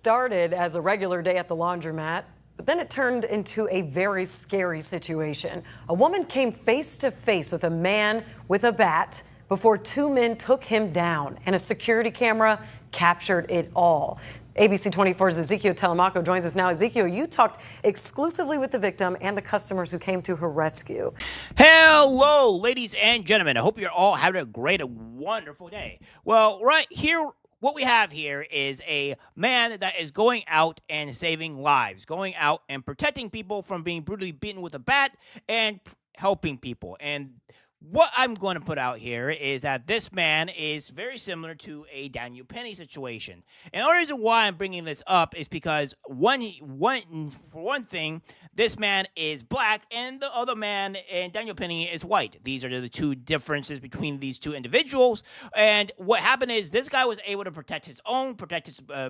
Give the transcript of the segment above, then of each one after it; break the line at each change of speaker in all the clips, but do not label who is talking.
started as a regular day at the laundromat, but then it turned into a very scary situation. A woman came face to face with a man with a bat before two men took him down, and a security camera captured it all. ABC 24's Ezekiel Telemaco joins us now. Ezekiel, you talked exclusively with the victim and the customers who came to her rescue.
Hello, ladies and gentlemen. I hope you're all having a great, wonderful day. Well, right here, what we have here is a man that is going out and saving lives, going out and protecting people from being brutally beaten with a bat and helping people. And what I'm going to put out here is that this man is very similar to a Daniel Penny situation. And the only reason why I'm bringing this up is because, for one thing, this man is black and the other man, and Daniel Penny, is white. These are the two differences between these two individuals. And what happened is this guy was able to protect his own,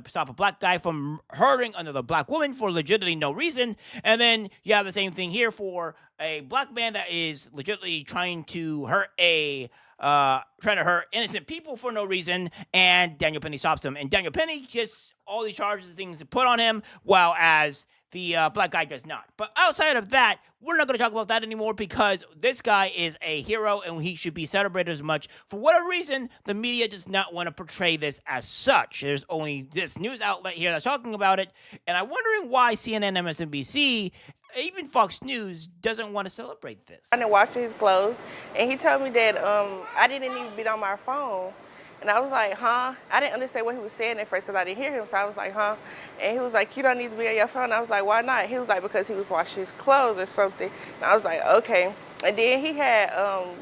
stop a black guy from hurting another black woman for legitimately no reason. And then you have the same thing here for a black man that is legitimately trying to hurt innocent people for no reason, and Daniel Penny stops him. And Daniel Penny gets all these charges and things to put on him, while as the black guy does not. But outside of that, we're not going to talk about that anymore because this guy is a hero and he should be celebrated as much. For whatever reason, the media does not want to portray this as such. There's only this news outlet here that's talking about it, and I'm wondering why CNN, MSNBC, even Fox News doesn't want to celebrate this.
I didn't wash his clothes, and he told me that I didn't even be on my phone. And I was like, huh? I didn't understand what he was saying at first because I didn't hear him, so I was like, huh? And he was like, you don't need to be on your phone. I was like, why not? He was like, because he was washing his clothes or something. And I was like, okay. And then he had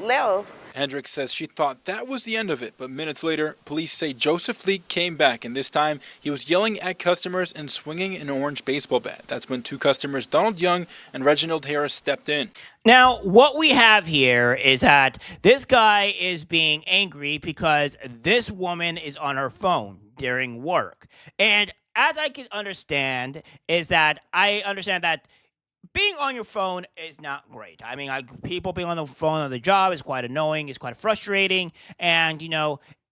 left.
Hendricks says she thought that was the end of it, but minutes later, police say Joseph Leak came back, and this time he was yelling at customers and swinging an orange baseball bat. That's when two customers, Donald Young and Reginald Harris, stepped in.
Now, what we have here is that this guy is being angry because this woman is on her phone during work. And as I can understand, I understand that being on your phone is not great. I mean, people being on the phone on the job is quite annoying, it's quite frustrating, and,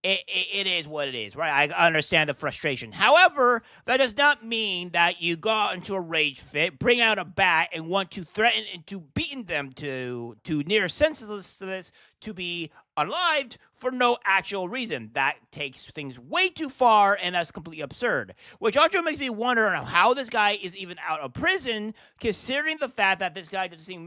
it is what it is, right? I understand the frustration. However, that does not mean that you go out into a rage fit, bring out a bat, and want to threaten and to beaten them to near senselessness, to be unalived for no actual reason. That takes things way too far, and that's completely absurd. Which also makes me wonder how this guy is even out of prison, considering the fact that this guy doesn't seem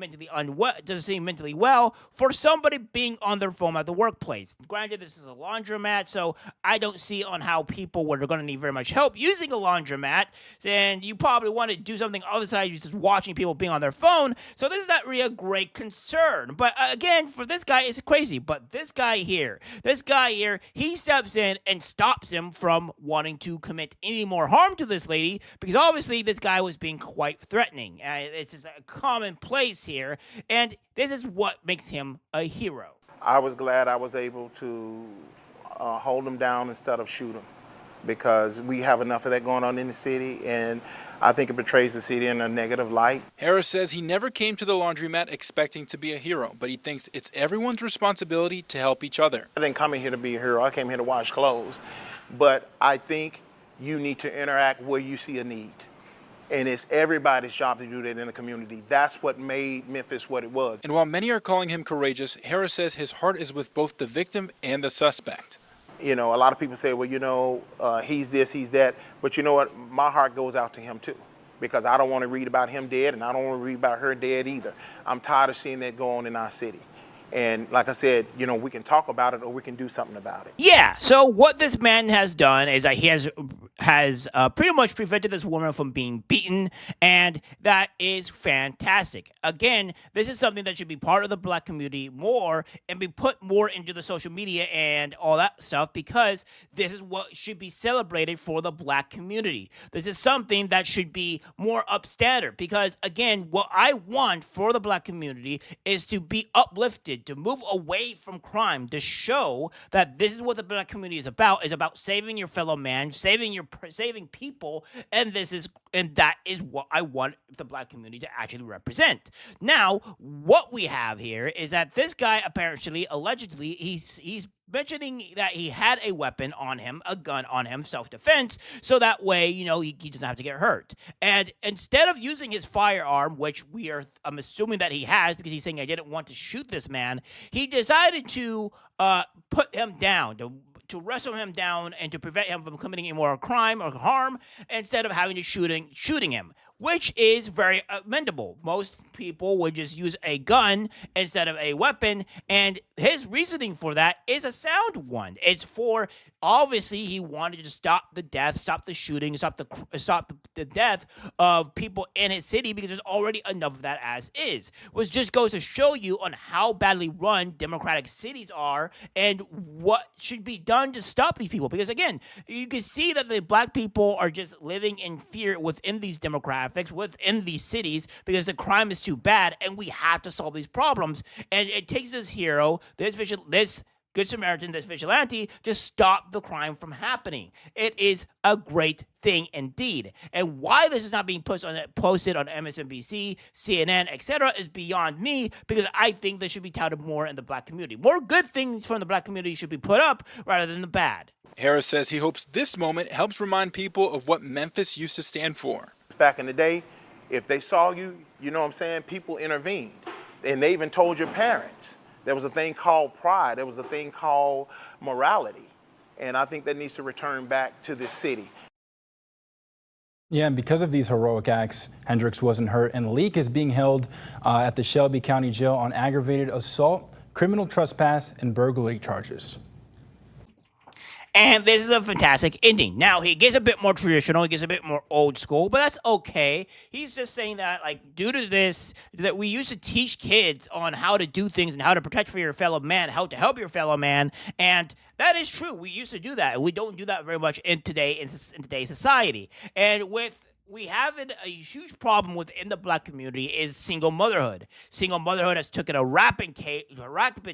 mentally well for somebody being on their phone at the workplace. Granted, this is a laundromat, so I don't see on how people are going to need very much help using a laundromat, and you probably want to do something other side just watching people being on their phone, so this is not really a great concern. But again, for this guy, it's crazy. But this guy here, he steps in and stops him from wanting to commit any more harm to this lady, because obviously this guy was being quite threatening. It's just a commonplace here, and this is what makes him a hero.
I was glad I was able to hold him down instead of shoot him, because we have enough of that going on in the city, and I think it portrays the city in a negative light.
Harris says he never came to the laundromat expecting to be a hero, but he thinks it's everyone's responsibility to help each other.
I didn't come in here to be a hero. I came here to wash clothes. But I think you need to interact where you see a need. And it's everybody's job to do that in the community. That's what made Memphis what it was.
And while many are calling him courageous, Harris says his heart is with both the victim and the suspect.
A lot of people say, well, he's this, he's that. But you know what? My heart goes out to him, too, because I don't want to read about him dead, and I don't want to read about her dead either. I'm tired of seeing that go on in our city. And like I said, we can talk about it or we can do something about it.
Yeah, so what this man has done is that he has pretty much prevented this woman from being beaten, and that is fantastic. Again, this is something that should be part of the black community more and be put more into the social media and all that stuff, because this is what should be celebrated for the black community. This is something that should be more upstandard, because, again, what I want for the black community is to be uplifted, to move away from crime, to show that this is what the black community is about saving your fellow man, saving people, and that is what I want the black community to actually represent. Now, what we have here is that this guy allegedly, he's mentioning that he had a weapon on him, a gun on him, self-defense, so that way, you know, he doesn't have to get hurt. And instead of using his firearm, which I'm assuming that he has because he's saying I didn't want to shoot this man, he decided to put him down, to wrestle him down and to prevent him from committing any more crime or harm instead of having to shooting him, which is very amendable. Most people would just use a gun instead of a weapon, and his reasoning for that is a sound one. It's for, obviously, he wanted to stop the death, stop the shooting, stop the death of people in his city because there's already enough of that as is. Which just goes to show you on how badly run democratic cities are and what should be done to stop these people. Because again, you can see that the black people are just living in fear within these demographics, within these cities, because the crime is too bad, and we have to solve these problems. And it takes this hero, this Good Samaritan, this vigilante, to stop the crime from happening. It is a great thing indeed. And why this is not being posted on MSNBC, CNN, etc. is beyond me, because I think this should be touted more in the black community. More good things from the black community should be put up rather than the bad.
Harris says he hopes this moment helps remind people of what Memphis used to stand for.
Back in the day, if they saw you, you know what I'm saying, people intervened. And they even told your parents. There was a thing called pride. There was a thing called morality. And I think that needs to return back to this city.
Yeah, and because of these heroic acts, Hendricks wasn't hurt. And Leak is being held at the Shelby County Jail on aggravated assault, criminal trespass, and burglary charges.
And this is a fantastic ending. Now, he gets a bit more traditional, he gets a bit more old school, but that's okay. He's just saying that, like, due to this, that we used to teach kids on how to do things and how to protect for your fellow man, how to help your fellow man, and that is true. We used to do that, and we don't do that very much in today's society. And we have a huge problem within the black community is single motherhood. Single motherhood has taken a rapid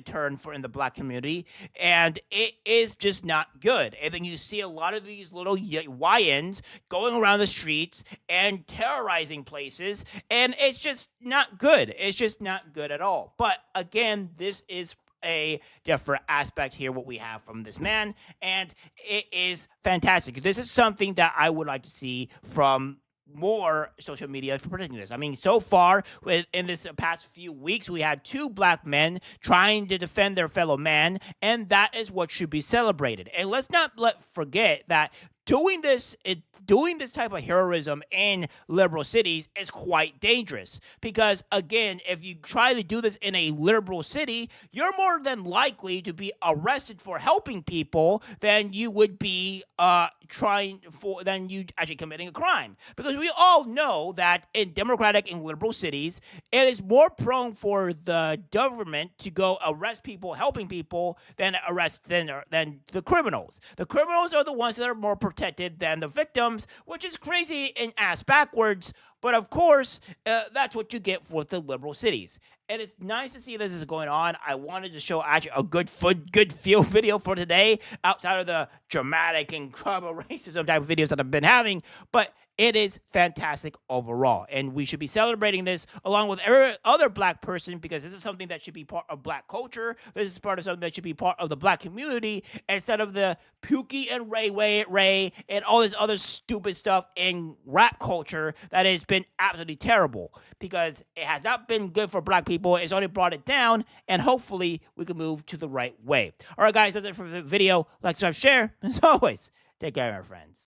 turn in the black community, and it is just not good. And then you see a lot of these little YNs going around the streets and terrorizing places, and it's just not good. It's just not good at all. But again, this is a different aspect here, what we have from this man, and it is fantastic. This is something that I would like to see from more social media for protecting this. I mean, so far, in this past few weeks, we had 2 black men trying to defend their fellow man, and that is what should be celebrated. And let's not forget that doing this type of heroism in liberal cities is quite dangerous, because again, if you try to do this in a liberal city, you're more than likely to be arrested for helping people than you would be than you actually committing a crime. Because we all know that in democratic and liberal cities, it is more prone for the government to go arrest people helping people than than the criminals. The criminals are the ones that are more protected than the victims, which is crazy and ass backwards. But of course, that's what you get for the liberal cities. And it's nice to see this is going on. I wanted to show actually a good feel video for today, outside of the dramatic and racism type of videos that I've been having. But it is fantastic overall, and we should be celebrating this along with every other black person, because this is something that should be part of black culture. This is part of something that should be part of the black community, instead of the Pookie and Ray and all this other stupid stuff in rap culture that has been absolutely terrible, because it has not been good for black people. It's only brought it down, and hopefully we can move to the right way. All right, guys, that's it for the video. Like, subscribe, share. As always, take care, my friends.